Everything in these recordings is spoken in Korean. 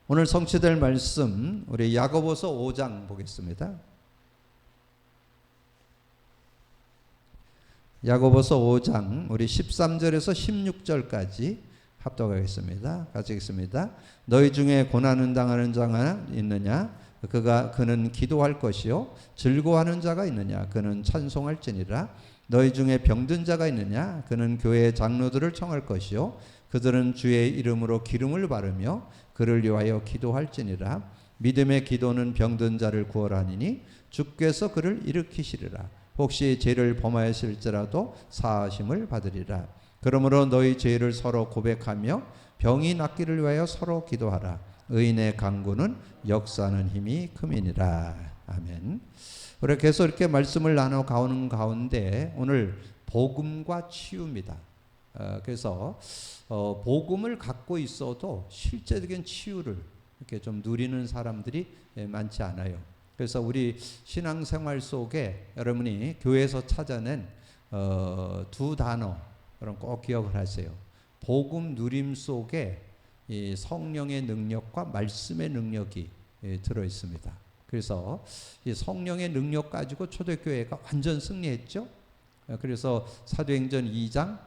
오늘 성취될 말씀 우리 야고보서 5장 보겠습니다. 야고보서 5장 우리 13절에서 16절까지 합독하겠습니다. 같이 읽습니다. 너희 중에 고난을 당하는 자가 있느냐? 그는 기도할 것이요 즐거워하는 자가 있느냐? 그는 찬송할지니라. 너희 중에 병든 자가 있느냐? 그는 교회의 장로들을 청할 것이요 그들은 주의 이름으로 기름을 바르며 그를 위하여 기도할지니라. 믿음의 기도는 병든 자를 구원하니니 주께서 그를 일으키시리라. 혹시 죄를 범하였을지라도 사하심을 받으리라. 그러므로 너희 죄를 서로 고백하며 병이 낫기를 위하여 서로 기도하라. 의인의 간구는 역사하는 힘이 큼이니라. 아멘. 우리 계속 이렇게 말씀을 나눠 가오는 가운데 오늘 복음과 치유입니다. 그래서 복음을 갖고 있어도 실제적인 치유를 이렇게 좀 누리는 사람들이 많지 않아요. 그래서 우리 신앙생활 속에 여러분이 교회에서 찾아낸 두 단어 그럼 꼭 기억을 하세요. 복음 누림 속에 이 성령의 능력과 말씀의 능력이 들어 있습니다. 그래서 이 성령의 능력 가지고 초대교회가 완전 승리했죠. 그래서 사도행전 2장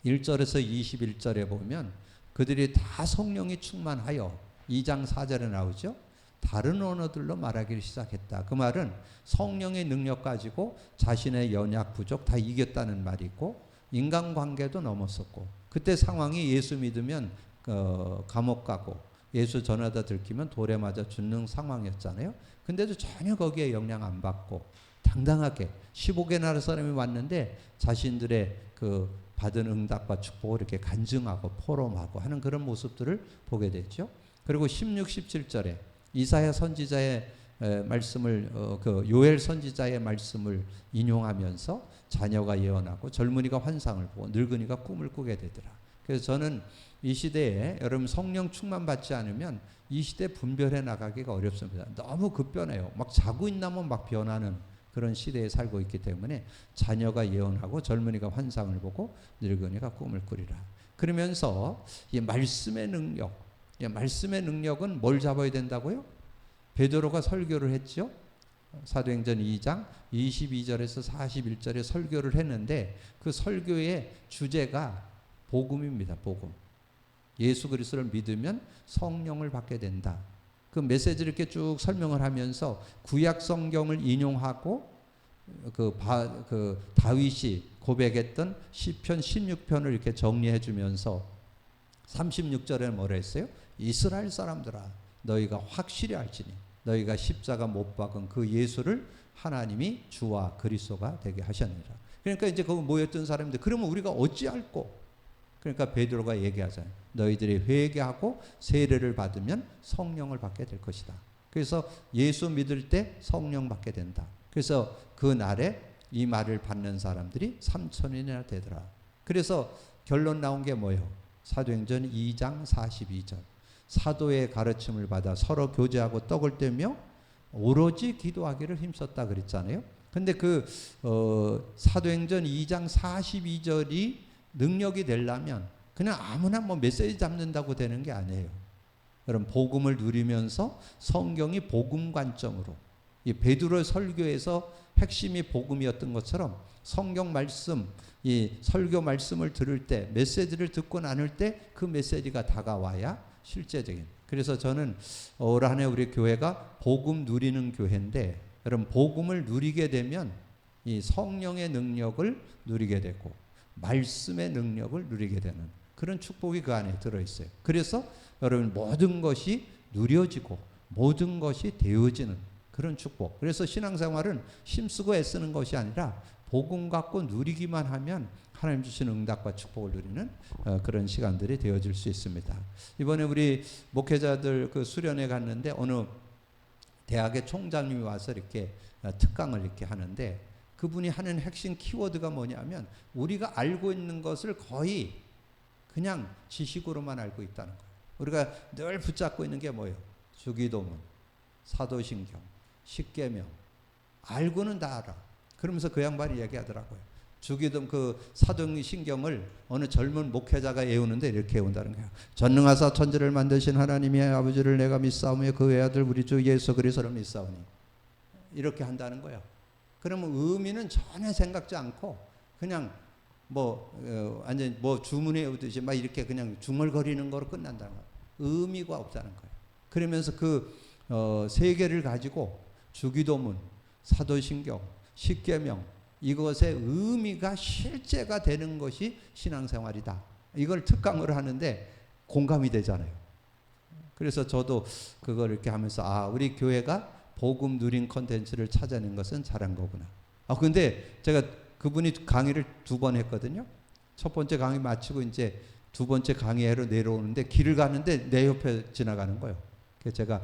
1절에서 21절에 보면 그들이 다 성령이 충만하여 2장 4절에 나오죠. 다른 언어들로 말하기를 시작했다. 그 말은 성령의 능력 가지고 자신의 연약 부족 다 이겼다는 말이고 인간관계도 넘었었고 그때 상황이 예수 믿으면 감옥 가고 예수 전하다 들키면 돌에 맞아 죽는 상황이었잖아요. 근데도 전혀 거기에 영향 안 받고 당당하게 15개 나라 사람이 왔는데 자신들의 그 받은 응답과 축복을 이렇게 간증하고 포럼하고 하는 그런 모습들을 보게 됐죠. 그리고 16, 17절에 이사야 선지자의 말씀을 그 요엘 선지자의 말씀을 인용하면서 자녀가 예언하고 젊은이가 환상을 보고 늙은이가 꿈을 꾸게 되더라. 그래서 저는 이 시대에 여러분 성령 충만 받지 않으면 이 시대 분별해 나가기가 어렵습니다. 너무 급변해요. 막 자고 있나면 막 변하는 그런 시대에 살고 있기 때문에 자녀가 예언하고 젊은이가 환상을 보고 늙은이가 꿈을 꾸리라. 그러면서 이 말씀의 능력, 이 말씀의 능력은 뭘 잡아야 된다고요? 베드로가 설교를 했죠. 사도행전 2장 22절에서 41절에 설교를 했는데 그 설교의 주제가 복음입니다. 복음. 예수 그리스도를 믿으면 성령을 받게 된다. 그 메시지를 이렇게 쭉 설명을 하면서 구약 성경을 인용하고 그 다윗이 고백했던 시편 16편을 이렇게 정리해 주면서 36절에 뭐라 했어요? 이스라엘 사람들아 너희가 확실히 알지니 너희가 십자가 못 박은 그 예수를 하나님이 주와 그리스도가 되게 하셨느니라. 그러니까 이제 거기 모였던 사람들 그러면 우리가 어찌 알고? 그러니까 베드로가 얘기하잖아요. 너희들이 회개하고 세례를 받으면 성령을 받게 될 것이다. 그래서 예수 믿을 때 성령 받게 된다. 그래서 그 날에 이 말을 받는 사람들이 3,000인이나 되더라. 그래서 결론 나온 게 뭐예요? 사도행전 2장 42절. 사도의 가르침을 받아 서로 교제하고 떡을 떼며 오로지 기도하기를 힘썼다 그랬잖아요. 근데 그 사도행전 2장 42절이 능력이 되려면 그냥 아무나 뭐 메시지 잡는다고 되는 게 아니에요. 여러분 복음을 누리면서 성경이 복음 관점으로 이 베드로의 설교에서 핵심이 복음이었던 것처럼 성경 말씀 이 설교 말씀을 들을 때 메시지를 듣고 나눌 때 그 메시지가 다가와야 실제적인. 그래서 저는 올 한 해 우리 교회가 복음 누리는 교회인데 여러분 복음을 누리게 되면 이 성령의 능력을 누리게 되고 말씀의 능력을 누리게 되는 그런 축복이 그 안에 들어있어요. 그래서 여러분 모든 것이 누려지고 모든 것이 되어지는 그런 축복. 그래서 신앙생활은 힘쓰고 애쓰는 것이 아니라 복음 갖고 누리기만 하면 하나님 주신 응답과 축복을 누리는 그런 시간들이 되어질 수 있습니다. 이번에 우리 목회자들 그 수련회 갔는데 어느 대학의 총장님이 와서 이렇게 특강을 이렇게 하는데 그분이 하는 핵심 키워드가 뭐냐면 우리가 알고 있는 것을 거의 그냥 지식으로만 알고 있다는 거예요. 우리가 늘 붙잡고 있는 게 뭐예요? 주기도문, 사도신경, 십계명 알고는 다 알아. 그러면서 그 양반이 얘기하더라고요. 주기도 그 사도신경을 어느 젊은 목회자가 외우는데 이렇게 외운다는 거예요. 전능하사 천지를 만드신 하나님의 아버지를 내가 믿사오며 그 외아들 우리 주 예수 그리스도를 믿사오니. 이렇게 한다는 거예요. 그러면 의미는 전혀 생각지 않고 그냥 완전 주문에 오듯이 막 이렇게 그냥 중얼거리는 거로 끝난다는 거예요. 의미가 없다는 거예요. 그러면서 그 세 개를 가지고 주기도문, 사도신경, 십계명 이것의 의미가 실제가 되는 것이 신앙생활이다. 이걸 특강을 하는데 공감이 되잖아요. 그래서 저도 그걸 이렇게 하면서 우리 교회가 복음 누린 콘텐츠를 찾아낸 것은 잘한 거구나. 근데 제가 그분이 강의를 2번 했거든요. 첫 번째 강의 마치고 이제 2번째 강의회로 내려오는데 길을 가는데 내 옆에 지나가는 거예요. 그래서 제가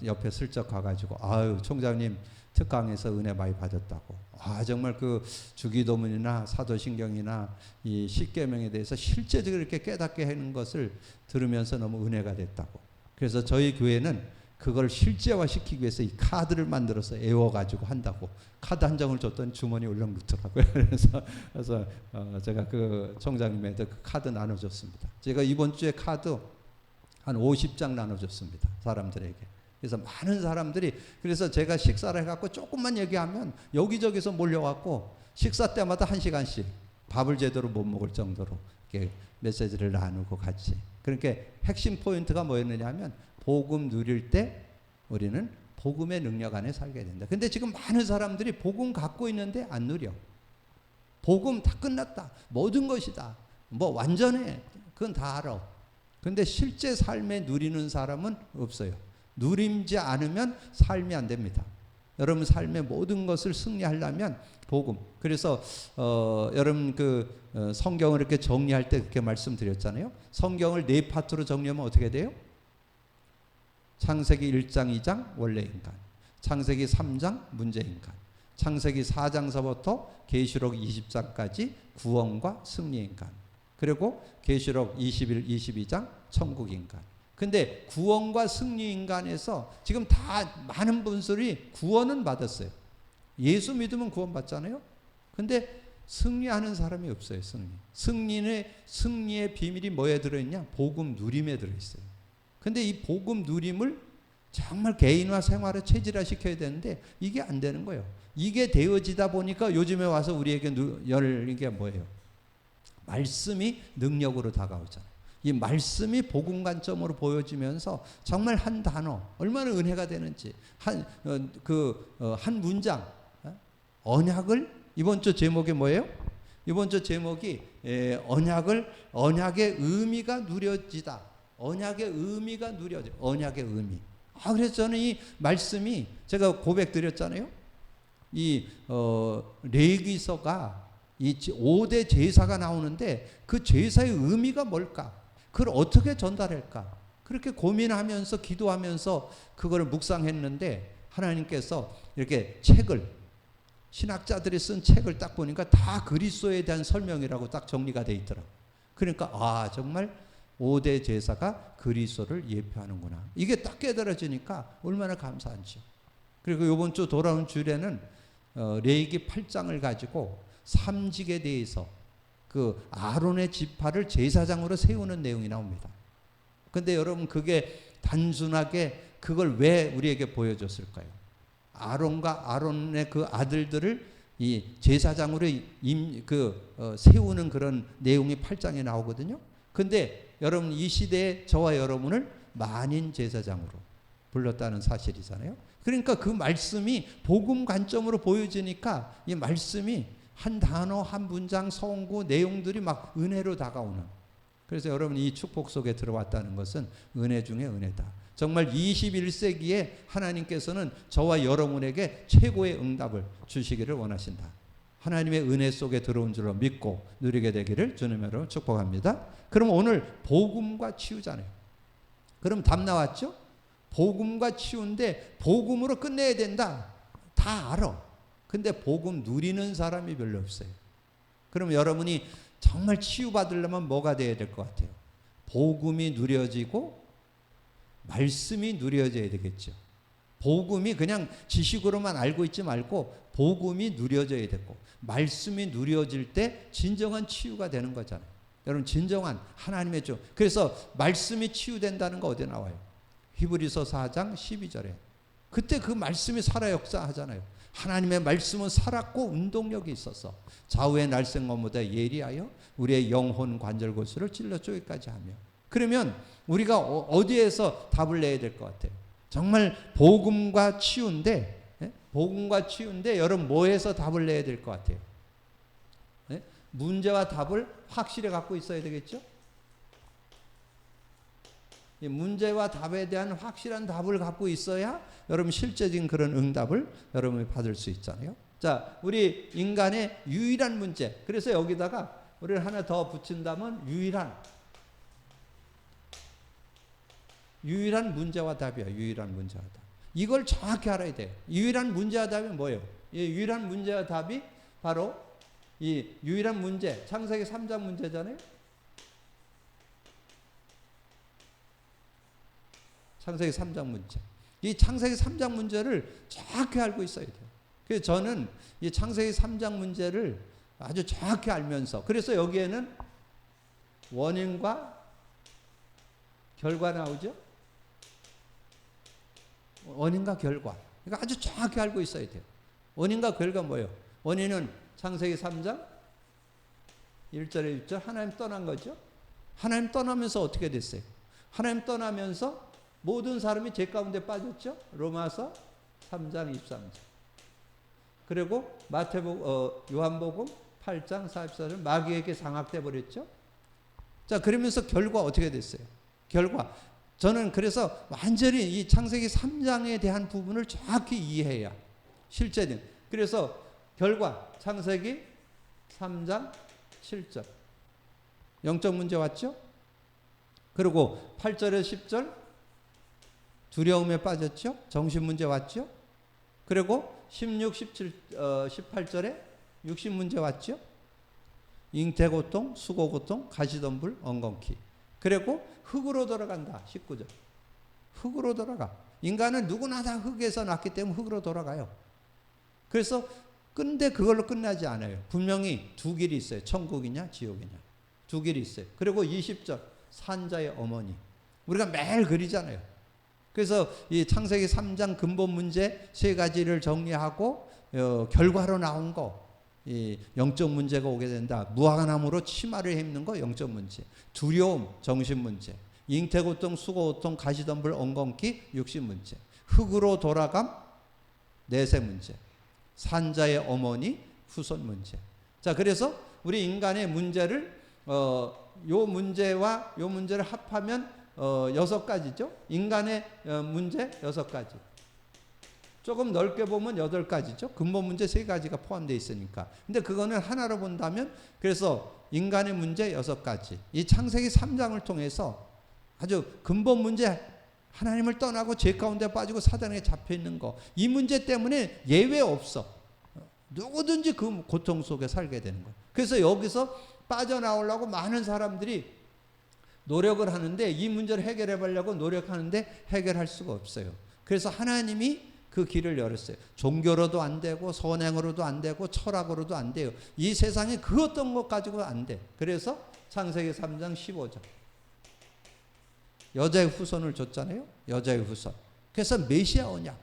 옆에 슬쩍 가가지고 총장님 특강에서 은혜 많이 받았다고. 정말 그 주기도문이나 사도신경이나 이 십계명에 대해서 실제적으로 이렇게 깨닫게 하는 것을 들으면서 너무 은혜가 됐다고. 그래서 저희 교회는 그걸 실제화시키기 위해서 이 카드를 만들어서 애워가지고 한다고. 카드 한 장을 줬더니 주머니에 울렁붙더라고요. 그래서 제가 그 총장님한테 그 카드 나눠줬습니다. 제가 이번 주에 카드 한 50장 나눠줬습니다. 사람들에게. 그래서 많은 사람들이, 그래서 제가 식사를 해갖고 조금만 얘기하면 여기저기서 몰려갖고 식사 때마다 1시간씩 밥을 제대로 못 먹을 정도로 이렇게 메시지를 나누고 같이. 그러니까 핵심 포인트가 뭐였느냐 하면 복음 누릴 때 우리는 복음의 능력 안에 살게 된다. 근데 지금 많은 사람들이 복음 갖고 있는데 안 누려. 복음 다 끝났다. 모든 것이다. 완전해. 그건 다 알아. 근데 실제 삶에 누리는 사람은 없어요. 누림지 않으면 삶이 안 됩니다. 여러분 삶의 모든 것을 승리하려면 복음. 그래서 여러분 성경을 이렇게 정리할 때 그렇게 말씀드렸잖아요. 성경을 4파트로 정리하면 어떻게 돼요? 창세기 1장 2장 원래 인간, 창세기 3장 문제 인간, 창세기 4장서부터 계시록 20장까지 구원과 승리 인간, 그리고 계시록 21, 22장 천국 인간. 근데 구원과 승리 인간에서 지금 다 많은 분들이 구원은 받았어요. 예수 믿으면 구원 받잖아요. 근데 승리하는 사람이 없어요. 승리의 비밀이 뭐에 들어있냐? 복음 누림에 들어있어요. 근데 이 복음 누림을 정말 개인화 생활에 체질화 시켜야 되는데 이게 안 되는 거예요. 이게 되어지다 보니까 요즘에 와서 우리에게 열린 게 뭐예요? 말씀이 능력으로 다가오잖아요. 이 말씀이 복음 관점으로 보여지면서 정말 한 단어 얼마나 은혜가 되는지 한 문장 언약을 이번 주 제목이 뭐예요? 이번 주 제목이 언약의 의미가 누려지다. 언약의 의미가 누려져. 언약의 의미. 그래서 저는 이 말씀이 제가 고백드렸잖아요. 이 레위기서가 이 5대 제사가 나오는데 그 제사의 의미가 뭘까? 그걸 어떻게 전달할까? 그렇게 고민하면서 기도하면서 그거를 묵상했는데 하나님께서 이렇게 신학자들이 쓴 책을 딱 보니까 다 그리스도에 대한 설명이라고 딱 정리가 돼 있더라고요. 그러니까 정말 5대 제사가 그리스도를 예표하는구나. 이게 딱 깨달아지니까 얼마나 감사한지. 그리고 이번 주 돌아온 주일에는 레위기 8장을 가지고 삼직에 대해서 그 아론의 지파를 제사장으로 세우는 내용이 나옵니다. 근데 여러분 그게 단순하게 그걸 왜 우리에게 보여줬을까요? 아론과 아론의 그 아들들을 이 제사장으로 세우는 그런 내용이 8장에 나오거든요. 근데 여러분 이 시대에 저와 여러분을 만인 제사장으로 불렀다는 사실이잖아요. 그러니까 그 말씀이 복음 관점으로 보여지니까 이 말씀이 한 단어 한 문장 성구 내용들이 막 은혜로 다가오는. 그래서 여러분 이 축복 속에 들어왔다는 것은 은혜 중에 은혜다. 정말 21세기에 하나님께서는 저와 여러분에게 최고의 응답을 주시기를 원하신다. 하나님의 은혜 속에 들어온 줄로 믿고 누리게 되기를 주님으로 축복합니다. 그럼 오늘 복음과 치유잖아요. 그럼 답 나왔죠? 복음과 치유인데 복음으로 끝내야 된다. 다 알아. 근데 복음 누리는 사람이 별로 없어요. 그럼 여러분이 정말 치유받으려면 뭐가 돼야 될 것 같아요? 복음이 누려지고 말씀이 누려져야 되겠죠. 복음이 그냥 지식으로만 알고 있지 말고 복음이 누려져야 되고 말씀이 누려질 때 진정한 치유가 되는 거잖아요. 여러분 진정한 하나님의 종. 그래서 말씀이 치유된다는 거 어디에 나와요? 히브리서 4장 12절에. 그때 그 말씀이 살아 역사하잖아요. 하나님의 말씀은 살았고 운동력이 있어서 좌우의 날쌘것보다 예리하여 우리의 영혼 관절 골수를 찔러 쪼개까지 하며. 그러면 우리가 어디에서 답을 내야 될 것 같아요? 정말 복음과 치유인데, 복음과 치유인데 여러분 뭐에서 답을 내야 될 것 같아요? 문제와 답을 확실히 갖고 있어야 되겠죠? 문제와 답에 대한 확실한 답을 갖고 있어야 여러분 실제적인 그런 응답을 여러분이 받을 수 있잖아요. 자, 우리 인간의 유일한 문제. 그래서 여기다가 우리를 하나 더 붙인다면 유일한 문제와 답이야. 유일한 문제와 답. 이걸 정확히 알아야 돼요. 유일한 문제와 답이 뭐예요? 이 유일한 문제와 답이 바로 이 유일한 문제, 창세기 3장 문제잖아요. 창세기 3장 문제. 이 창세기 3장 문제를 정확히 알고 있어야 돼요. 그래서 저는 이 창세기 3장 문제를 아주 정확히 알면서, 그래서 여기에는 원인과 결과 나오죠? 원인과 결과. 그러니까 아주 정확히 알고 있어야 돼요. 원인과 결과 뭐예요? 원인은 창세기 3장 1절에 6절 하나님 떠난 거죠. 하나님 떠나면서 어떻게 됐어요? 하나님 떠나면서 모든 사람이 죄 가운데 빠졌죠. 로마서 3장 23절. 그리고 요한복음 8장 44절 마귀에게 장악돼 버렸죠. 자, 그러면서 결과 어떻게 됐어요? 결과. 저는 그래서 완전히 이 창세기 3장에 대한 부분을 정확히 이해해야 실제는. 그래서 결과 창세기 3장 7절 영적 문제 왔죠? 그리고 8절에 10절 두려움에 빠졌죠? 정신 문제 왔죠? 그리고 16, 17, 18절에 육신 문제 왔죠? 잉태고통, 수고고통, 가시덤불, 엉겅퀴. 그리고 흙으로 돌아간다. 19절. 흙으로 돌아가. 인간은 누구나 다 흙에서 났기 때문에 흙으로 돌아가요. 그래서 근데 그걸로 끝나지 않아요. 분명히 두 길이 있어요. 천국이냐 지옥이냐. 두 길이 있어요. 그리고 20절 산자의 어머니. 우리가 매일 그리잖아요. 그래서 이 창세기 3장 근본 문제 세 가지를 정리하고 결과로 나온 거. 이 영적 문제가 오게 된다. 무화과나무로 치마를 입는 거 영적 문제. 두려움 정신 문제. 잉태고통 수고고통 가시덤불 엉겅퀴 육신 문제. 흙으로 돌아감 내세 문제. 산자의 어머니 후손 문제. 자, 그래서 우리 인간의 문제를 요 문제와 요 문제를 합하면 6가지죠. 인간의 문제 6가지. 조금 넓게 보면 8가지죠. 근본 문제 3가지가 포함되어 있으니까. 근데 그거는 하나로 본다면 그래서 인간의 문제 6가지. 이 창세기 3장을 통해서 아주 근본 문제 하나님을 떠나고 죄 가운데 빠지고 사단에게 잡혀 있는 거. 이 문제 때문에 예외 없어. 누구든지 그 고통 속에 살게 되는 거예요. 그래서 여기서 빠져나오려고 많은 사람들이 노력을 하는데 이 문제를 해결해 보려고 노력하는데 해결할 수가 없어요. 그래서 하나님이 그 길을 열었어요. 종교로도 안 되고 선행으로도 안 되고 철학으로도 안 돼요. 이 세상에 그 어떤 것 가지고 안 돼. 그래서 창세기 3장 15절. 여자의 후손을 줬잖아요. 여자의 후손. 그래서 메시아 언약.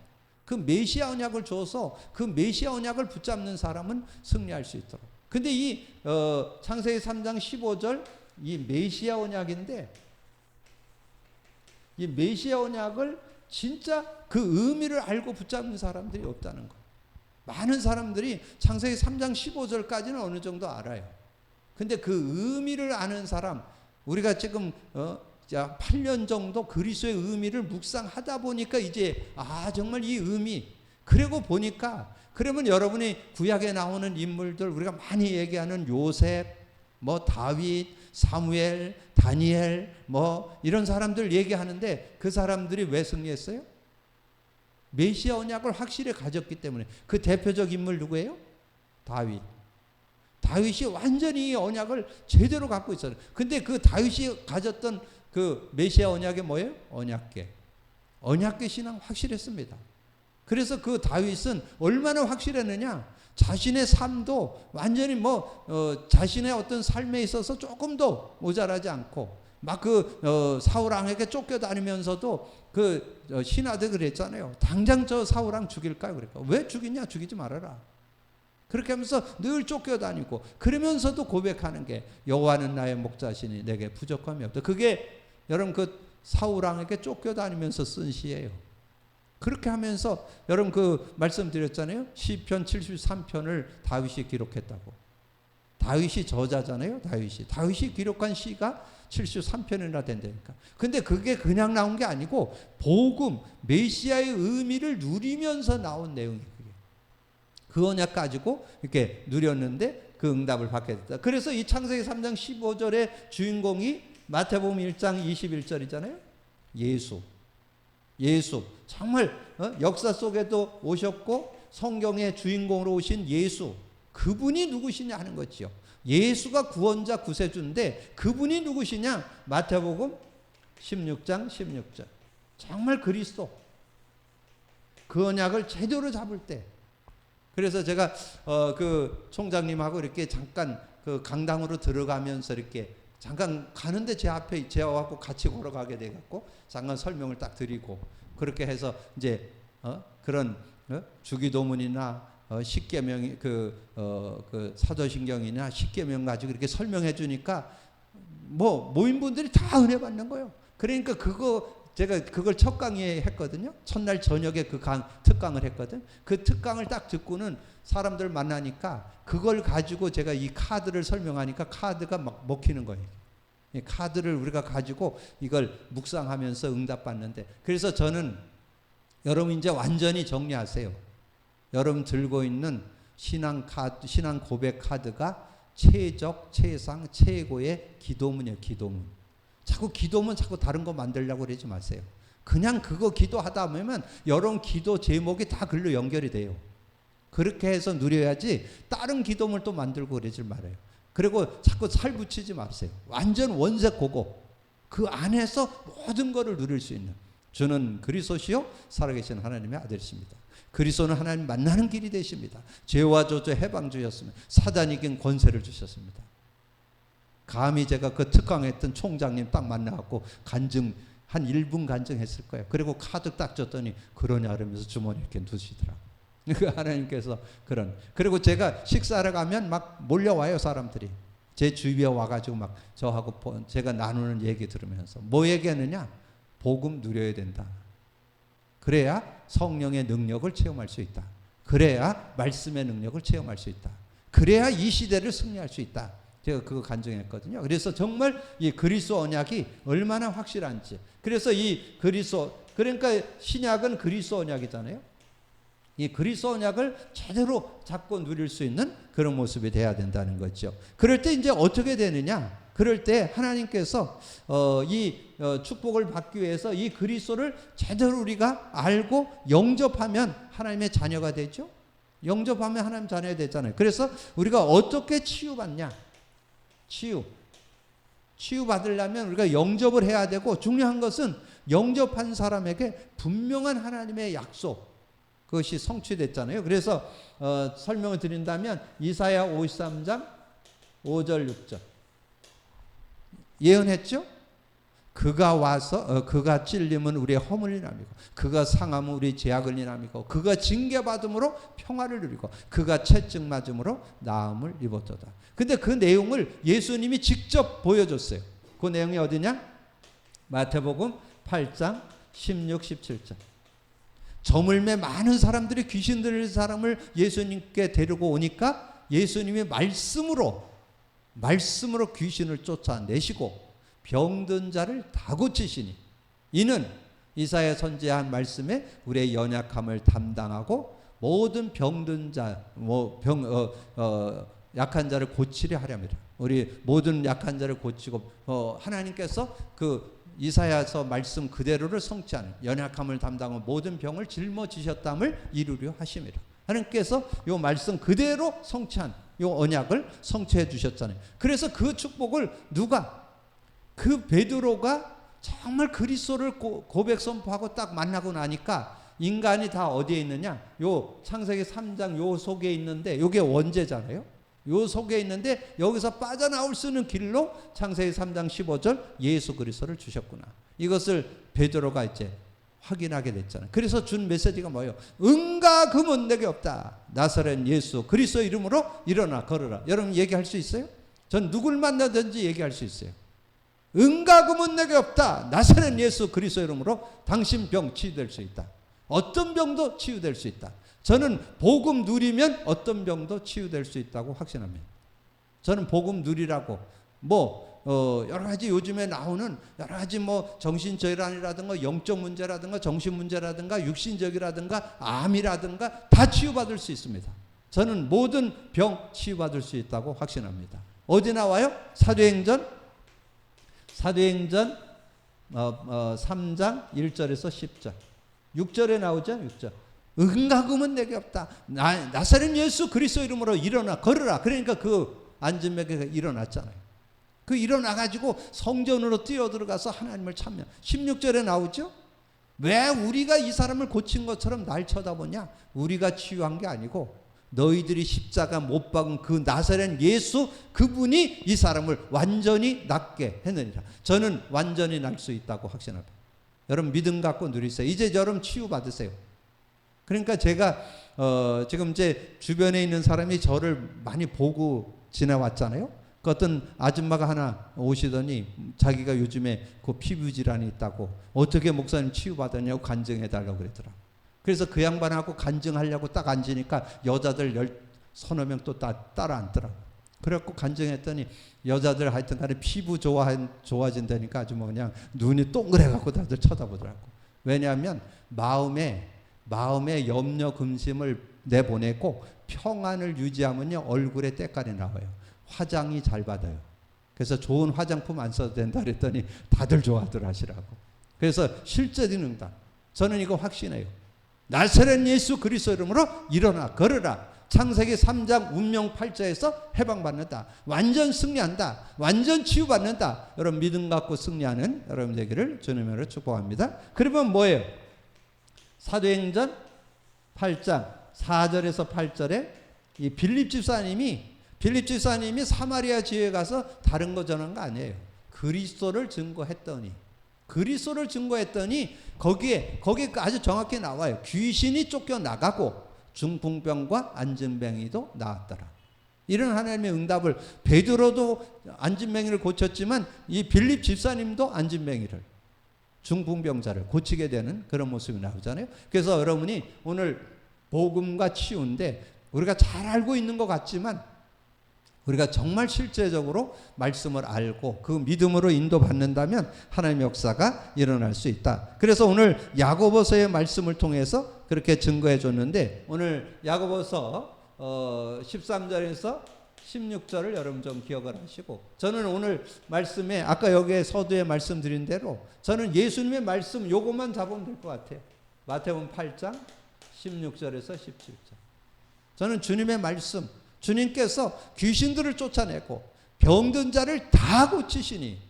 그 메시아 언약을 줘서 그 메시아 언약을 붙잡는 사람은 승리할 수 있도록. 근데 이 창세기 3장 15절 이 메시아 언약인데 이 메시아 언약을 진짜 그 의미를 알고 붙잡는 사람들이 없다는 거예요. 많은 사람들이 창세기 3장 15절까지는 어느 정도 알아요. 근데 그 의미를 아는 사람, 우리가 지금 8년 정도 그리스도의 의미를 묵상하다 보니까 이제 정말 이 의미, 그리고 보니까 그러면 여러분이 구약에 나오는 인물들 우리가 많이 얘기하는 요셉, 뭐 다윗, 사무엘, 다니엘 뭐 이런 사람들 얘기하는데 그 사람들이 왜 승리했어요? 메시아 언약을 확실히 가졌기 때문에. 그 대표적 인물 누구예요? 다윗. 다윗이 완전히 언약을 제대로 갖고 있어요. 근데 그 다윗이 가졌던 그 메시아 언약이 뭐예요? 언약궤. 언약궤 신앙 확실했습니다. 그래서 그 다윗은 얼마나 확실했느냐? 자신의 삶도 완전히 자신의 어떤 삶에 있어서 조금도 모자라지 않고 막 사울 왕에게 쫓겨다니면서도 신하들 그랬잖아요. 당장 저 사울 왕 죽일까요? 그러니까 왜 죽이냐? 죽이지 말아라. 그렇게 하면서 늘 쫓겨다니고 그러면서도 고백하는 게 여호와는 나의 목자시니 내게 부족함이 없다. 그게 여러분 사울 왕에게 쫓겨다니면서 쓴 시예요. 그렇게 하면서 여러분 말씀드렸잖아요. 시편 73편을 다윗이 기록했다고. 다윗이 저자잖아요. 다윗이 기록한 시가 73편이나 된다니까. 근데 그게 그냥 나온 게 아니고 복음, 메시아의 의미를 누리면서 나온 내용이에요. 그 언약 가지고 이렇게 누렸는데 그 응답을 받게 됐다. 그래서 이 창세기 3장 15절의 주인공이 마태복음 1장 21절이잖아요. 예수. 정말 역사 속에도 오셨고 성경의 주인공으로 오신 예수. 그분이 누구시냐 하는 거지요. 예수가 구원자 구세주인데 그분이 누구시냐? 마태복음 16장 16절. 정말 그리스도. 그 언약을 제대로 잡을 때. 그래서 제가 총장님하고 이렇게 잠깐 강당으로 들어가면서 이렇게 잠깐 가는데 제 앞에 제와갖고 같이 걸어가게 돼갖고 잠깐 설명을 딱 드리고 그렇게 해서 이제 그런 주기도문이나 십계명이 사도신경이나 십계명 가지고 이렇게 설명해 주니까 모인 분들이 다 은혜 받는 거예요. 그러니까 제가 그걸 첫 강의에 했거든요. 첫날 저녁에 특강을 했거든. 그 특강을 딱 듣고는 사람들 만나니까 그걸 가지고 제가 이 카드를 설명하니까 카드가 막 먹히는 거예요. 이 카드를 우리가 가지고 이걸 묵상하면서 응답받는데 그래서 저는 여러분 이제 완전히 정리하세요. 여러분 들고 있는 신앙 고백 카드가 최상, 최고의 기도문이에요. 기도문 자꾸 다른 거 만들려고 그러지 마세요. 그냥 그거 기도하다 보면 여러분 기도 제목이 다 글로 연결이 돼요. 그렇게 해서 누려야지 다른 기도문을 또 만들고 그러지 말아요. 그리고 자꾸 살 붙이지 마세요. 완전 원색 그거. 그 안에서 모든 것을 누릴 수 있는 주는 그리스도시요 살아계신 하나님의 아들이십니다. 그리스도는 하나님 만나는 길이 되십니다. 죄와 저주 해방 주셨으면 사단이 이긴 권세를 주셨습니다. 감히 제가 특강했던 총장님 딱 만나갖고 한 1분 간증했을 거예요. 그리고 카드 딱 줬더니 그러냐 그러면서 주머니 이렇게 두시더라고요. 그 하나님께서 그리고 제가 식사하러 가면 막 몰려와요. 사람들이 제 주위에 와가지고 막 저하고 제가 나누는 얘기 들으면서 뭐 얘기하느냐? 복음 누려야 된다. 그래야 성령의 능력을 체험할 수 있다. 그래야 말씀의 능력을 체험할 수 있다. 그래야 이 시대를 승리할 수 있다. 제가 그거 간증했거든요. 그래서 정말 이 그리스도 언약이 얼마나 확실한지. 그래서 그러니까 신약은 그리스도 언약이잖아요. 이 그리스도 언약을 제대로 잡고 누릴 수 있는 그런 모습이 돼야 된다는 거죠. 그럴 때 이제 어떻게 되느냐? 그럴 때 하나님께서 축복을 받기 위해서 이 그리스도를 제대로 우리가 알고 영접하면 하나님의 자녀가 되죠. 영접하면 하나님 자녀가 되잖아요. 그래서 우리가 어떻게 치유받냐? 치유받으려면 우리가 영접을 해야 되고 중요한 것은 영접한 사람에게 분명한 하나님의 약속 그것이 성취됐잖아요. 그래서 설명을 드린다면 이사야 53장 5절 6절 예언했죠? 그가 와서 그가 찔림은 우리의 허물을 인함이고 그가 상함은 우리의 죄악을 인함이고 그가 징계받음으로 평화를 누리고 그가 채찍 맞음으로 나음을 입었도다. 근데 그 내용을 예수님이 직접 보여줬어요. 그 내용이 어디냐? 마태복음 8장 16, 17절. 저물매 많은 사람들이 귀신 들린 사람을 예수님께 데리고 오니까 예수님이 말씀으로 귀신을 쫓아내시고 병든 자를 다 고치시니 이는 이사야 선지한 말씀에 우리의 연약함을 담당하고 모든 병든 자, 약한 자를 고치려 하렵니다. 우리 모든 약한 자를 고치고 하나님께서 그 이사야서 말씀 그대로를 성취하는 연약함을 담당하고 모든 병을 짊어지셨담을 이루려 하심이라. 하나님께서 이 말씀 그대로 성취한 이 언약을 성취해 주셨잖아요. 그래서 그 축복을 베드로가 정말 그리스도를 고백 선포하고 딱 만나고 나니까 인간이 다 어디에 있느냐? 요 창세기 3장 요 속에 있는데 요게 원죄잖아요. 요 속에 있는데 여기서 빠져나올 수 있는 길로 창세기 3장 15절 예수 그리스도를 주셨구나. 이것을 베드로가 이제 확인하게 됐잖아요. 그래서 준 메시지가 뭐예요? 은과 금은 내게 없다. 나사렛 예수 그리스도 이름으로 일어나 걸어라. 여러분 얘기할 수 있어요? 전 누굴 만나든지 얘기할 수 있어요. 은과 금은 내게 없다. 나사렛 예수 그리스도 이름으로 당신 병 치유될 수 있다. 어떤 병도 치유될 수 있다. 저는 복음 누리면 어떤 병도 치유될 수 있다고 확신합니다. 저는 복음 누리라고 여러 가지 요즘에 나오는 여러 가지 정신질환이라든가 영적 문제라든가 정신 문제라든가 육신적이라든가 암이라든가 다 치유받을 수 있습니다. 저는 모든 병 치유받을 수 있다고 확신합니다. 어디 나와요? 사도행전 3장 1절에서 10절. 6절에 나오죠. 6절. 은과 금은 내게 없다. 나사렛 예수 그리스도 이름으로 일어나 걸으라. 그러니까 그 앉은 맥에가 일어났잖아요. 그 일어나가지고 성전으로 뛰어들어가서 하나님을 찬양. 16절에 나오죠. 왜 우리가 이 사람을 고친 것처럼 날 쳐다보냐? 우리가 치유한 게 아니고 너희들이 십자가 못 박은 그 나사렛 예수 그분이 이 사람을 완전히 낫게 했느니라. 저는 완전히 날 수 있다고 확신합니다. 여러분 믿음 갖고 누리세요. 이제 여러분 치유받으세요. 그러니까 제가 지금 이제 주변에 있는 사람이 저를 많이 보고 지나왔잖아요. 그 어떤 아줌마가 하나 오시더니 자기가 요즘에 그 피부 질환이 있다고 어떻게 목사님 치유받았냐고 간증해달라고 그러더라고요. 그래서 그 양반하고 간증하려고 딱 앉으니까 여자들 서너 명 또 따라 앉더라고요. 그래갖고 간증했더니 여자들 하여튼 간에 피부 좋아진다니까 아주 그냥 눈이 동그래갖고 다들 쳐다보더라고. 왜냐하면 마음에 염려 근심을 내보내고 평안을 유지하면요 얼굴에 때깔이 나와요. 화장이 잘 받아요. 그래서 좋은 화장품 안 써도 된다 그랬더니 다들 좋아들 하시라고. 그래서 실제된 응답. 저는 이거 확신해요. 나사렛 예수 그리스도 이름으로 일어나 걸으라. 창세기 3장 운명 8자에서 해방받는다. 완전 승리한다. 완전 치유받는다. 여러분 믿음 갖고 승리하는 여러분 되기를 주님으로 축복합니다. 그러면 뭐예요? 사도행전 8장 4절에서 8절에 이 빌립 집사님이 사마리아 지역에 가서 다른 거 전한 거 아니에요. 그리스도를 증거했더니 거기에 아주 정확히 나와요. 귀신이 쫓겨나가고 중풍병과 안진뱅이도 나았더라. 이런 하나님의 응답을 베드로도 안진뱅이를 고쳤지만 이 빌립 집사님도 안진뱅이를 중풍병자를 고치게 되는 그런 모습이 나오잖아요. 그래서 여러분이 오늘 복음과 치유인데 우리가 잘 알고 있는 것 같지만 우리가 정말 실제적으로 말씀을 알고 그 믿음으로 인도받는다면 하나님의 역사가 일어날 수 있다. 그래서 오늘 야고보서의 말씀을 통해서 그렇게 증거해 줬는데 오늘 야고보서 13절에서 16절을 여러분 좀 기억을 하시고 저는 오늘 말씀에 아까 여기에 서두에 말씀드린 대로 저는 예수님의 말씀 요것만 잡으면 될 것 같아요. 마태복음 8장 16절에서 17절. 저는 주님의 말씀 주님께서 귀신들을 쫓아내고 병든 자를 다 고치십니다.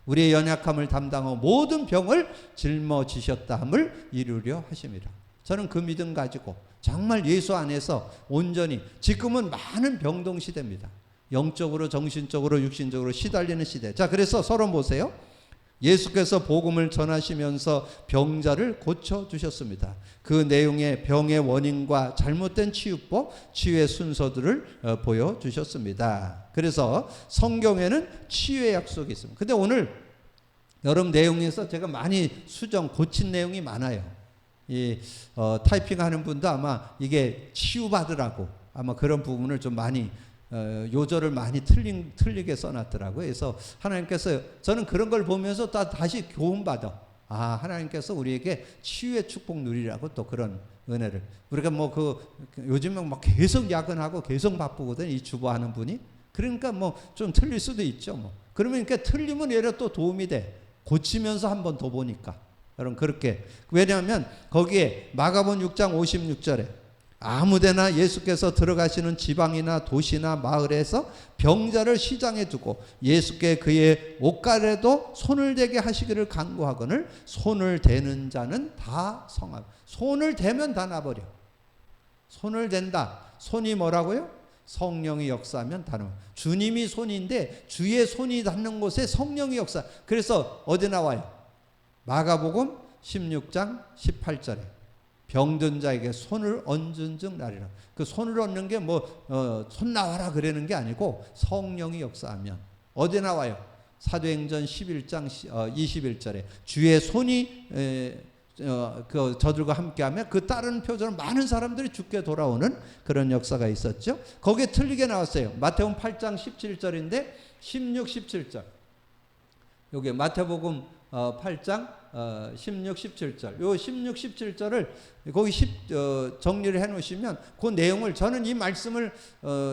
우리의 연약함을 담당하고 모든 병을 짊어지셨다함을 이루려 하십니다. 저는 그 믿음 가지고 정말 예수 안에서 온전히 지금은 많은 병동 시대입니다. 영적으로 정신적으로 육신적으로 시달리는 시대. 자, 그래서 서론 보세요. 예수께서 복음을 전하시면서 병자를 고쳐주셨습니다. 그 내용의 병의 원인과 잘못된 치유법, 치유의 순서들을 보여주셨습니다. 그래서 성경에는 치유의 약속이 있습니다. 근데 오늘 여러분 내용에서 제가 많이 고친 내용이 많아요. 타이핑하는 분도 아마 이게 치유받으라고 아마 그런 부분을 좀 많이 요절을 많이 틀리게 써놨더라고요. 그래서 하나님께서 저는 그런 걸 보면서 다시 교훈받아. 하나님께서 우리에게 치유의 축복 누리라고 또 그런 은혜를. 우리가 요즘에 계속 야근하고 계속 바쁘거든, 이 주보하는 분이. 그러니까 좀 틀릴 수도 있죠. 그러면 이렇게 틀리면 얘가 또 도움이 돼. 고치면서 한 번 더 보니까. 여러분, 그렇게. 왜냐하면 거기에 마가복음 6장 56절에 아무데나 예수께서 들어가시는 지방이나 도시나 마을에서 병자를 시장에 두고 예수께 그의 옷가래도 손을 대게 하시기를 간구하거늘 손을 대는 자는 다 성함. 손을 대면 다 나버려. 손을 댄다. 손이 뭐라고요? 성령이 역사하면 다 나와. 주님이 손인데 주의 손이 닿는 곳에 성령이 역사. 그래서 어디 나와요? 마가복음 16장 18절에 병든 자에게 손을 얹은 즉 나리라. 그 손을 얹는 게 손 나와라 그러는 게 아니고 성령이 역사하면 어디 나와요? 사도행전 11장 21절에 주의 손이 저들과 함께하면 그 다른 표적으로 많은 사람들이 죽게 돌아오는 그런 역사가 있었죠. 거기에 틀리게 나왔어요. 마태복음 8장 17절인데 16, 17절. 여기 마태복음 8장 16, 17절. 요 16, 17절을 거기 정리를 해 놓으시면 그 내용을 저는 이 말씀을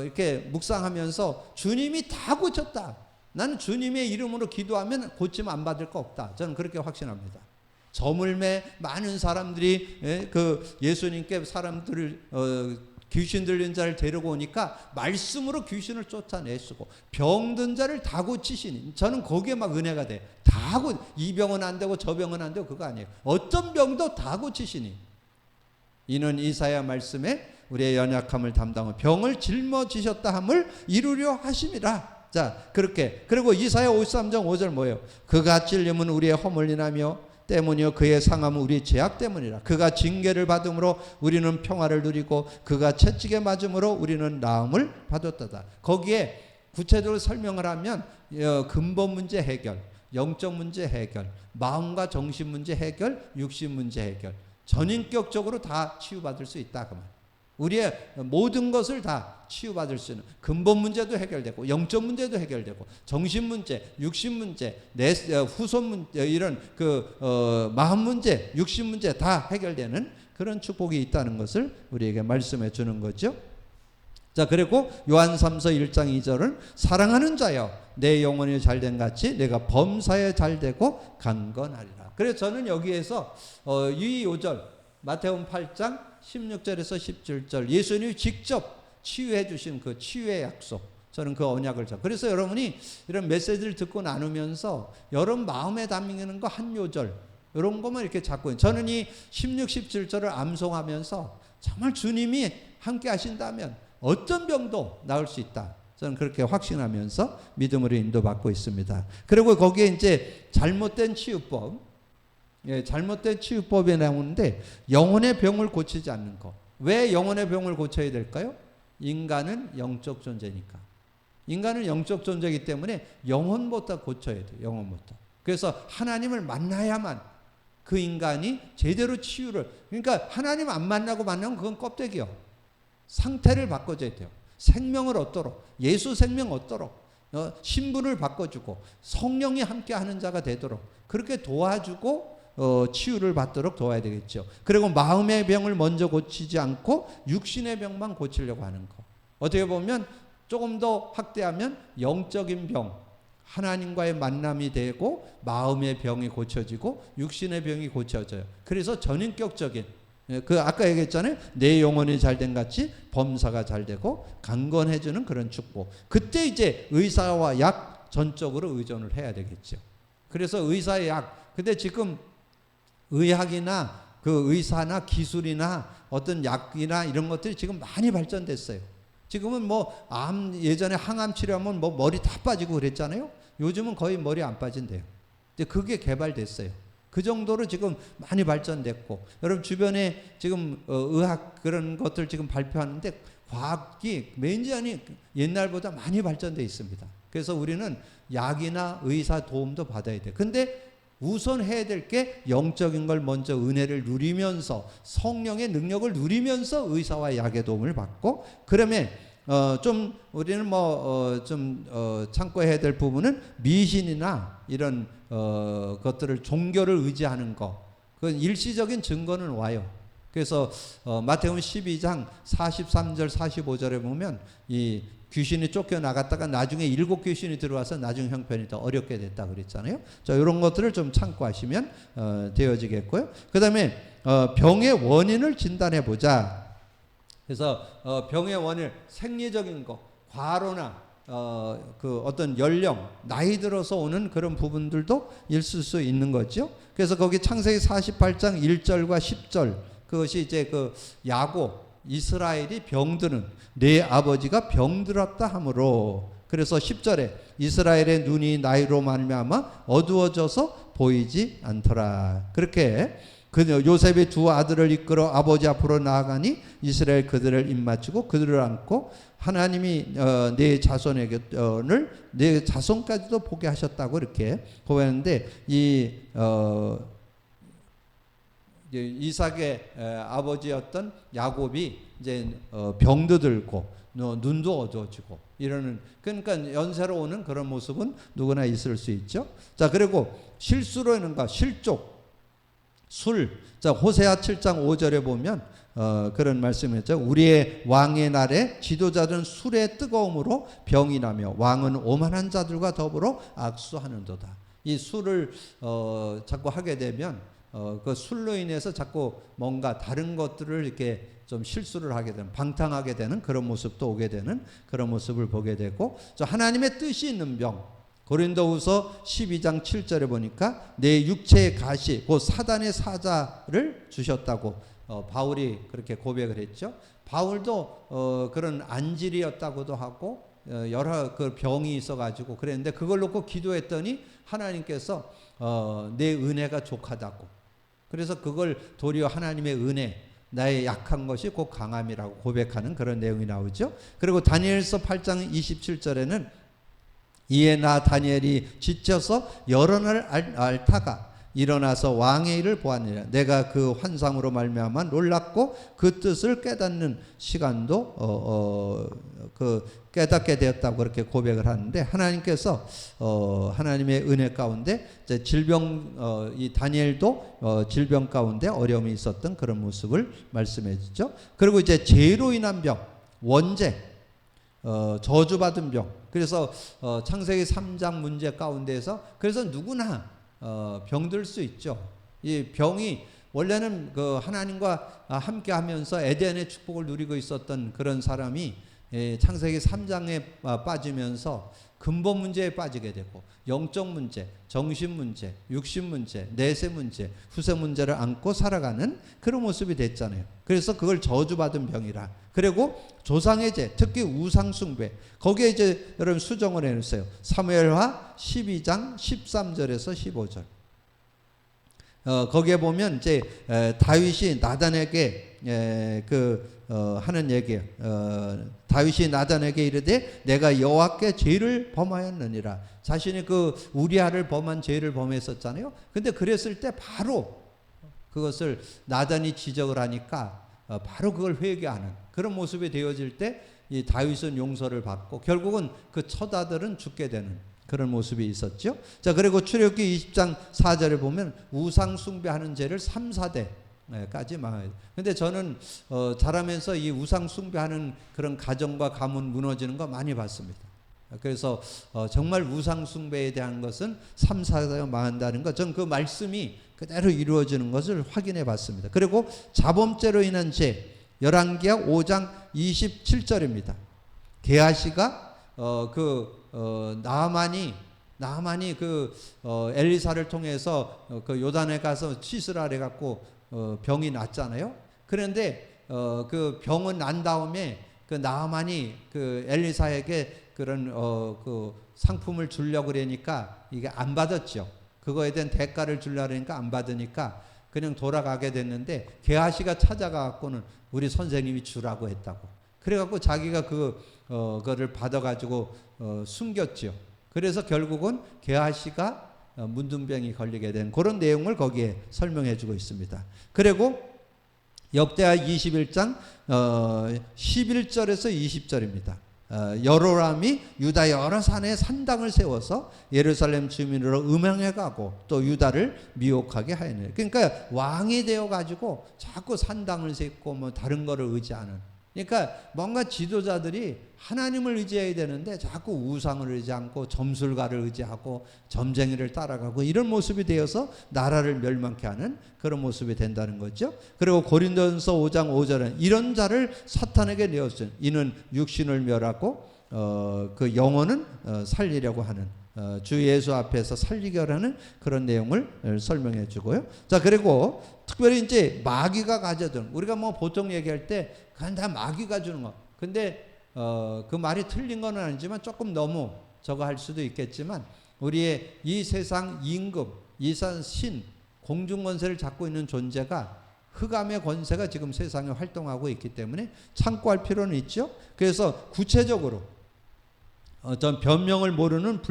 이렇게 묵상하면서 주님이 다 고쳤다. 나는 주님의 이름으로 기도하면 고침 안 받을 거 없다. 저는 그렇게 확신합니다. 저물매 많은 사람들이 그 예수님께 사람들을 귀신 들린 자를 데리고 오니까 말씀으로 귀신을 쫓아내시고 병든 자를 다 고치시니 저는 거기에 막 은혜가 돼. 이 병은 안 되고 저 병은 안 되고 그거 아니에요. 어떤 병도 다 고치시니 이는 이사야 말씀에 우리의 연약함을 담당하고 병을 짊어지셨다 함을 이루려 하심이라. 자, 그렇게. 그리고 이사야 53장 5절 뭐예요? 그가 찔림은 우리의 허물이나며 때문이요 그의 상함은 우리 죄악 때문이라. 그가 징계를 받음으로 우리는 평화를 누리고 그가 채찍에 맞음으로 우리는 나음을 받았다다. 거기에 구체적으로 설명을 하면 근본 문제 해결, 영적 문제 해결, 마음과 정신 문제 해결, 육신 문제 해결, 전인격적으로 다 치유받을 수 있다 그 말. 우리의 모든 것을 다 치유받을 수 있는 근본 문제도 해결되고 영적 문제도 해결되고 정신 문제, 육신 문제, 후손 문제 이런 마음 문제, 육신 문제 다 해결되는 그런 축복이 있다는 것을 우리에게 말씀해 주는 거죠. 자, 그리고 요한 3서 1장 2절은 사랑하는 자여 내 영혼이 잘된 같이 내가 범사에 잘되고 강건하리라. 그래서 저는 여기에서 이 5절 마태복음 8장 16절에서 17절 예수님이 직접 치유해 주신 그 치유의 약속, 저는 그 언약을 그래서 여러분이 이런 메시지를 듣고 나누면서 여러분 마음에 담기는 거 한 요절 이런 것만 이렇게 잡고 저는 이 16, 17절을 암송하면서 정말 주님이 함께 하신다면 어떤 병도 나을 수 있다. 저는 그렇게 확신하면서 믿음으로 인도받고 있습니다. 그리고 거기에 이제 잘못된 치유법, 잘못된 치유법이 나오는데 영혼의 병을 고치지 않는 것. 왜 영혼의 병을 고쳐야 될까요? 인간은 영적 존재니까. 인간은 영적 존재이기 때문에 영혼부터 고쳐야 돼요. 영혼부터. 그래서 하나님을 만나야만 그 인간이 제대로 치유를. 그러니까 하나님 안 만나면 그건 껍데기요. 상태를 바꿔줘야 돼요. 생명을 얻도록, 예수 생명 얻도록, 신분을 바꿔주고 성령이 함께하는 자가 되도록 그렇게 도와주고 치유를 받도록 도와야 되겠죠. 그리고 마음의 병을 먼저 고치지 않고 육신의 병만 고치려고 하는 거. 어떻게 보면 조금 더 확대하면 영적인 병, 하나님과의 만남이 되고 마음의 병이 고쳐지고 육신의 병이 고쳐져요. 그래서 전인격적인 아까 얘기했잖아요. 내 영혼이 잘된 같이 범사가 잘되고 강건해지는 그런 축복. 그때 이제 의사와 약 전적으로 의존을 해야 되겠죠. 그래서 의사의 약. 근데 지금 의학이나 그 의사나 기술이나 어떤 약이나 이런 것들이 지금 많이 발전됐어요. 지금은 예전에 항암 치료하면 머리 다 빠지고 그랬잖아요. 요즘은 거의 머리 안 빠진대요. 근데 그게 개발됐어요. 그 정도로 지금 많이 발전됐고, 여러분 주변에 지금 의학 그런 것들 지금 발표하는데 과학이 굉장히 옛날보다 많이 발전되어 있습니다. 그래서 우리는 약이나 의사 도움도 받아야 돼요. 근데 우선 해야 될 게 영적인 걸 먼저 은혜를 누리면서 성령의 능력을 누리면서 의사와 약의 도움을 받고, 그러면 좀 우리는 참고해야 될 부분은 미신이나 이런 것들을 종교를 의지하는 거, 그 일시적인 증거는 와요. 그래서 마태복음 12장 43절 45절에 보면 이 귀신이 쫓겨나갔다가 나중에 7 귀신이 들어와서 나중 형편이 더 어렵게 됐다 그랬잖아요. 자, 이런 것들을 좀 참고하시면 되어지겠고요. 그 다음에 병의 원인을 진단해 보자. 그래서 병의 원인, 생리적인 거, 과로나 그 어떤 연령, 나이 들어서 오는 그런 부분들도 있을 수 있는 거죠. 그래서 거기 창세기 48장 1절과 10절, 그것이 이제 그 야곱, 이스라엘이 병드는, 내 아버지가 병들었다 하므로, 그래서 10절에 이스라엘의 눈이 나이로 말미암아 어두워져서 보이지 않더라. 그렇게 그 요셉이 두 아들을 이끌어 아버지 앞으로 나아가니 이스라엘 그들을 입맞추고 그들을 안고 하나님이 내 자손에게를 내 자손까지도 보게 하셨다고 이렇게 고백하는데, 이삭의 아버지였던 야곱이 이제 병도 들고 눈도 어두워지고 이러는, 그러니까 연세로 오는 그런 모습은 누구나 있을 수 있죠. 자, 그리고 실수로 하는가, 실족, 술. 자, 호세아 7장 5절에 보면 그런 말씀이었죠. 우리의 왕의 날에 지도자들은 술의 뜨거움으로 병이 나며 왕은 오만한 자들과 더불어 악수하는도다. 이 술을 자꾸 하게 되면 그 술로 인해서 자꾸 뭔가 다른 것들을 이렇게 좀 실수를 하게 되는, 방탕하게 되는 그런 모습도 오게 되는 그런 모습을 보게 되고, 저 하나님의 뜻이 있는 병, 고린도후서 12장 7절에 보니까 내 육체의 가시, 그 사단의 사자를 주셨다고 바울이 그렇게 고백을 했죠. 바울도 그런 안질이었다고도 하고 여러 그 병이 있어가지고 그랬는데, 그걸 놓고 기도했더니 하나님께서 내 은혜가 족하다고, 그래서 그걸 도리어 하나님의 은혜, 나의 약한 것이 곧 강함이라고 고백하는 그런 내용이 나오죠. 그리고 다니엘서 8장 27절에는 이에 나 다니엘이 지쳐서 여러 날 앓다가 일어나서 왕의 일을 보았느니라. 내가 그 환상으로 말미암아 놀랐고 그 뜻을 깨닫는 시간도 깨닫게 되었다고 그렇게 고백을 하는데, 하나님께서 하나님의 은혜 가운데 이제 질병, 이 다니엘도 질병 가운데 어려움이 있었던 그런 모습을 말씀해 주죠. 그리고 이제 죄로 인한 병, 원죄, 저주받은 병. 그래서 창세기 3장 문제 가운데서 그래서 누구나 병들 수 있죠. 이 병이 원래는 그 하나님과 함께 하면서 에덴의 축복을 누리고 있었던 그런 사람이 창세기 3장에 빠지면서 근본 문제에 빠지게 되고, 영적 문제, 정신 문제, 육신 문제, 내세 문제, 후세 문제를 안고 살아가는 그런 모습이 됐잖아요. 그래서 그걸 저주받은 병이라. 그리고 조상의 죄, 특히 우상 숭배, 거기에 이제 여러분 수정을 해놓으세요. 사무엘하 12장 13절에서 15절. 거기에 보면 이제 다윗이 나단에게 하는 얘기예요. 다윗이 나단에게 이르되 내가 여호와께 죄를 범하였느니라. 자신이 그 우리아를 범한 죄를 범했었잖아요. 근데 그랬을 때 바로 그것을 나단이 지적을 하니까 바로 그걸 회개하는 그런 모습이 되어질 때 이 다윗은 용서를 받고 결국은 그 처자들은 죽게 되는 그런 모습이 있었죠. 자, 그리고 출애굽기 20장 4절에 보면 우상 숭배하는 죄를 3, 4대까지 망해요. 근데 저는 자라면서 이 우상 숭배하는 그런 가정과 가문 무너지는 거 많이 봤습니다. 그래서 정말 우상 숭배에 대한 것은 3, 4대가 망한다는 것, 전 그 말씀이 그대로 이루어지는 것을 확인해 봤습니다. 그리고 자범죄로 인한 죄, 열왕기하 5장 27절입니다. 게하시가 나아만이 그 엘리사를 통해서 그 요단에 가서 시술하래 갖고 병이 났잖아요. 그런데 그 병은 난 다음에 그 나아만이 그 엘리사에게 그런 그 상품을 주려고 그러니까 이게 안 받았죠. 그거에 대한 대가를 주려고 그러니까 안 받으니까 그냥 돌아가게 됐는데, 게하시가 찾아가 갖고는 우리 선생님이 주라고 했다고. 그래갖고 자기가 그거를 받아가지고 숨겼죠. 그래서 결국은 게하시가 문둥병이 걸리게 된 그런 내용을 거기에 설명해주고 있습니다. 그리고 역대하 21장 11절에서 20절입니다. 여로람이 유다 여러 산에 산당을 세워서 예루살렘 주민으로 음행해 가고 또 유다를 미혹하게 하였네. 그러니까 왕이 되어 가지고 자꾸 산당을 세우고 뭐 다른 거를 의지하는 그러니까 뭔가 지도자들이 하나님을 의지해야 되는데 자꾸 우상을 의지 않고 점술가를 의지하고 점쟁이를 따라가고 이런 모습이 되어서 나라를 멸망케 하는 그런 모습이 된다는 거죠. 그리고 고린도전서 5장 5절은 이런 자를 사탄에게 내었어요. 이는 육신을 멸하고 그 영혼은 살리려고 하는 주 예수 앞에서 살리려는 그런 내용을 설명해 주고요. 자, 그리고 특별히 이제 마귀가 가져든, 우리가 뭐 보통 얘기할 때 그건 다 마귀가 주는 거. 근데 그 말이 틀린 건 아니지만 조금 너무 저거 할 수도 있겠지만 우리의 이 세상 임금, 이산 신, 공중 권세를 잡고 있는 존재가 흑암의 권세가 지금 세상에 활동하고 있기 때문에 참고할 필요는 있죠. 그래서 구체적으로 어떤 변명을 모르는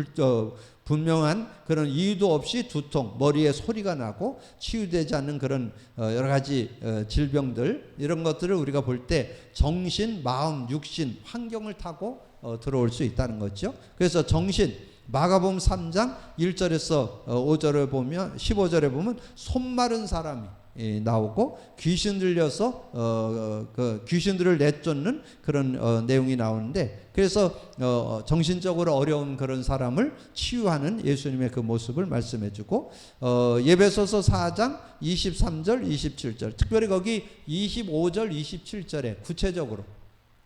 분명한 그런 이유도 없이 두통, 머리에 소리가 나고 치유되지 않는 그런 여러 가지 질병들, 이런 것들을 우리가 볼 때 정신, 마음, 육신, 환경을 타고 들어올 수 있다는 거죠. 그래서 정신, 마가복음 3장 1절에서 5절에 보면 15절에 보면 손 마른 사람이 나오고 귀신 들려서 그 귀신들을 내쫓는 그런 내용이 나오는데, 그래서 정신적으로 어려운 그런 사람을 치유하는 예수님의 그 모습을 말씀해주고, 예배소서 4장 23절 27절, 특별히 거기 25절 27절에 구체적으로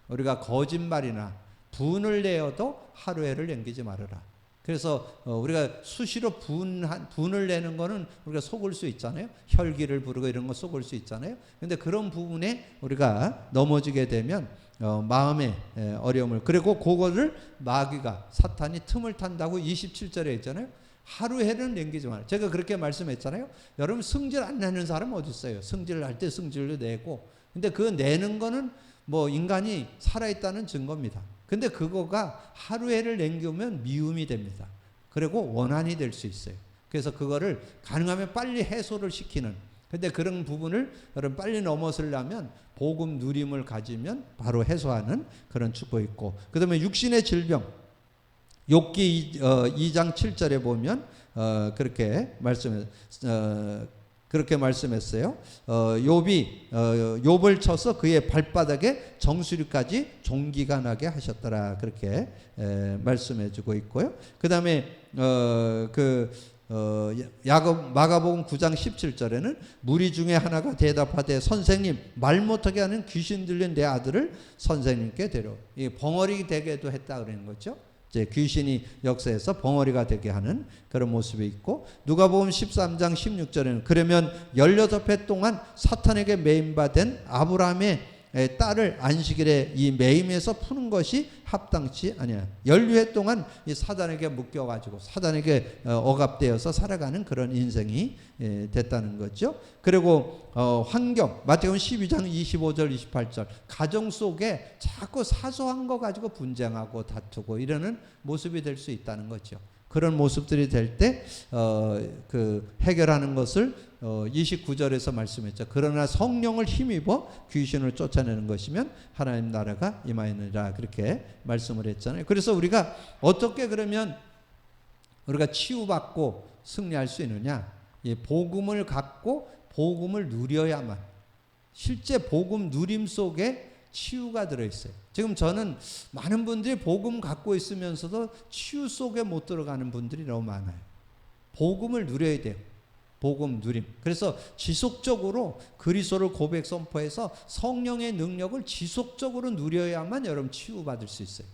우리가 거짓말이나 분을 내어도 하루에를 남기지 말아라. 그래서 우리가 수시로 분을 내는 거는 우리가 속을 수 있잖아요. 혈기를 부르고 이런 거 속을 수 있잖아요. 근데 그런 부분에 우리가 넘어지게 되면 마음의 어려움을, 그리고 그거를 마귀가, 사탄이 틈을 탄다고 27절에 했잖아요. 하루에는 남기지 마라. 제가 그렇게 말씀했잖아요. 여러분, 승질 안 내는 사람 어디 있어요? 승질을 할 때 승질도 내고. 근데 그 내는 거는 뭐 인간이 살아있다는 증거입니다. 근데 그거가 하루에를 남기면 미움이 됩니다. 그리고 원한이 될 수 있어요. 그래서 그거를 가능하면 빨리 해소를 시키는, 근데 그런 부분을 여러분 빨리 넘어서려면 복음 누림을 가지면 바로 해소하는 그런 축복이 있고, 그 다음에 육신의 질병, 욥기 2장 7절에 보면 그렇게 말씀했어요. 욥이 욥을 쳐서 그의 발바닥에 정수리까지 종기가 나게 하셨더라. 그렇게 말씀해주고 있고요. 그 다음에 마가복음 9장 17절에는 무리 중에 하나가 대답하되 선생님, 말 못하게 하는 귀신 들린 내 아들을 선생님께 데려. 이 벙어리 되게도 했다 그러는 거죠. 이제 귀신이 역사에서 벙어리가 되게 하는 그런 모습이 있고, 누가복음 13장 16절에는 그러면 16회 동안 사탄에게 매임받은 아브라함의 딸을 안식일에 이 매임에서 푸는 것이 합당치 아니야. 12회 동안 이 사단에게 묶여가지고 사단에게 억압되어서 살아가는 그런 인생이 됐다는 거죠. 그리고 환경, 마태복음 12장 25절 28절, 가정 속에 자꾸 사소한 거 가지고 분쟁하고 다투고 이러는 모습이 될 수 있다는 거죠. 그런 모습들이 될 때 그 해결하는 것을 29절에서 말씀했죠. 그러나 성령을 힘입어 귀신을 쫓아내는 것이면 하나님 나라가 임하느니라, 그렇게 말씀을 했잖아요. 그래서 우리가 어떻게 그러면 우리가 치유받고 승리할 수 있느냐? 이 복음을 갖고 복음을 누려야만, 실제 복음 누림 속에 치유가 들어있어요. 지금 저는 많은 분들이 복음 갖고 있으면서도 치유 속에 못 들어가는 분들이 너무 많아요. 복음을 누려야 돼요. 복음 누림. 그래서 지속적으로 그리스도를 고백 선포해서 성령의 능력을 지속적으로 누려야만 여러분 치유받을 수 있어요.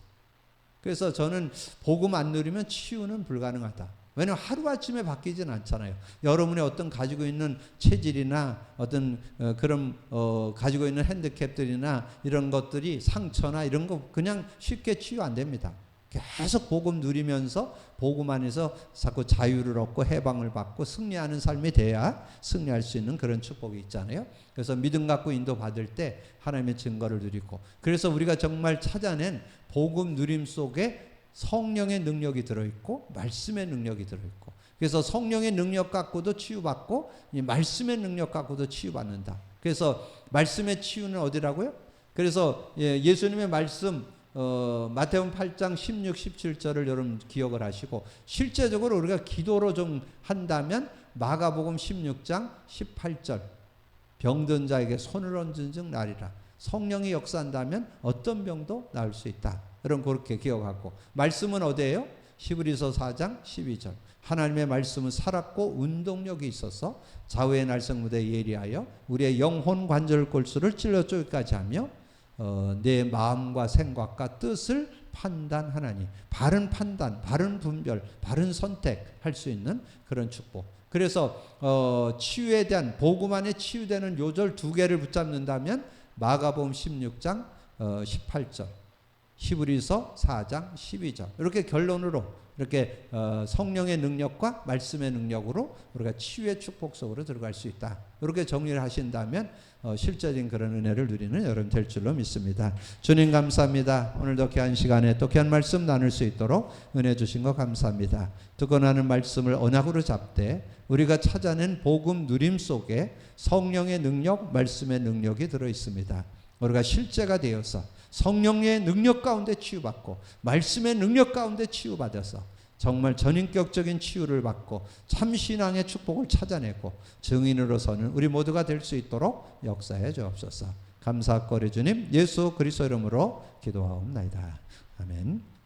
그래서 저는 복음 안 누리면 치유는 불가능하다. 왜냐하면 하루아침에 바뀌진 않잖아요. 여러분의 어떤 가지고 있는 체질이나 어떤 그런 가지고 있는 핸디캡들이나 이런 것들이, 상처나 이런 거 그냥 쉽게 치유 안 됩니다. 계속 복음 누리면서 복음 안에서 자꾸 자유를 얻고 해방을 받고 승리하는 삶이 돼야 승리할 수 있는 그런 축복이 있잖아요. 그래서 믿음 갖고 인도받을 때 하나님의 증거를 누리고, 그래서 우리가 정말 찾아낸 복음 누림 속에 성령의 능력이 들어있고 말씀의 능력이 들어있고, 그래서 성령의 능력 갖고도 치유받고 이 말씀의 능력 갖고도 치유받는다. 그래서 말씀의 치유는 어디라고요? 그래서 예수님의 말씀 마태복음 8장 16, 17절을 여러분 기억을 하시고, 실제적으로 우리가 기도로 좀 한다면 마가복음 16장 18절, 병든 자에게 손을 얹은 즉 나리라. 성령이 역사한다면 어떤 병도 나을 수 있다. 여러분 그렇게 기억하고, 말씀은 어디예요? 히브리서 4장 12절. 하나님의 말씀은 살았고 운동력이 있어서 좌우의 날성무대에 예리하여 우리의 영혼 관절 골수를 찔러 쪼기까지 하며 내 마음과 생각과 뜻을 판단하나니, 바른 판단, 바른 분별, 바른 선택할 수 있는 그런 축복. 그래서 치유에 대한, 복음 안에 치유되는 요절 두 개를 붙잡는다면 마가복음 16장 18절, 히브리서 4장 12절, 이렇게 결론으로 이렇게 성령의 능력과 말씀의 능력으로 우리가 치유의 축복 속으로 들어갈 수 있다. 이렇게 정리를 하신다면 실제적인 그런 은혜를 누리는 여러분 될 줄로 믿습니다. 주님 감사합니다. 오늘도 귀한 시간에 또 귀한 말씀 나눌 수 있도록 은혜 주신 거 감사합니다. 듣고 나는 말씀을 언약으로 잡되 우리가 찾아낸 복음 누림 속에 성령의 능력, 말씀의 능력이 들어 있습니다. 우리가 실제가 되어서 성령의 능력 가운데 치유받고 말씀의 능력 가운데 치유받아서 정말 전인격적인 치유를 받고 참신앙의 축복을 찾아내고 증인으로서는 우리 모두가 될 수 있도록 역사해 주옵소서. 감사거리 주님 예수 그리스도 이름으로 기도하옵나이다. 아멘.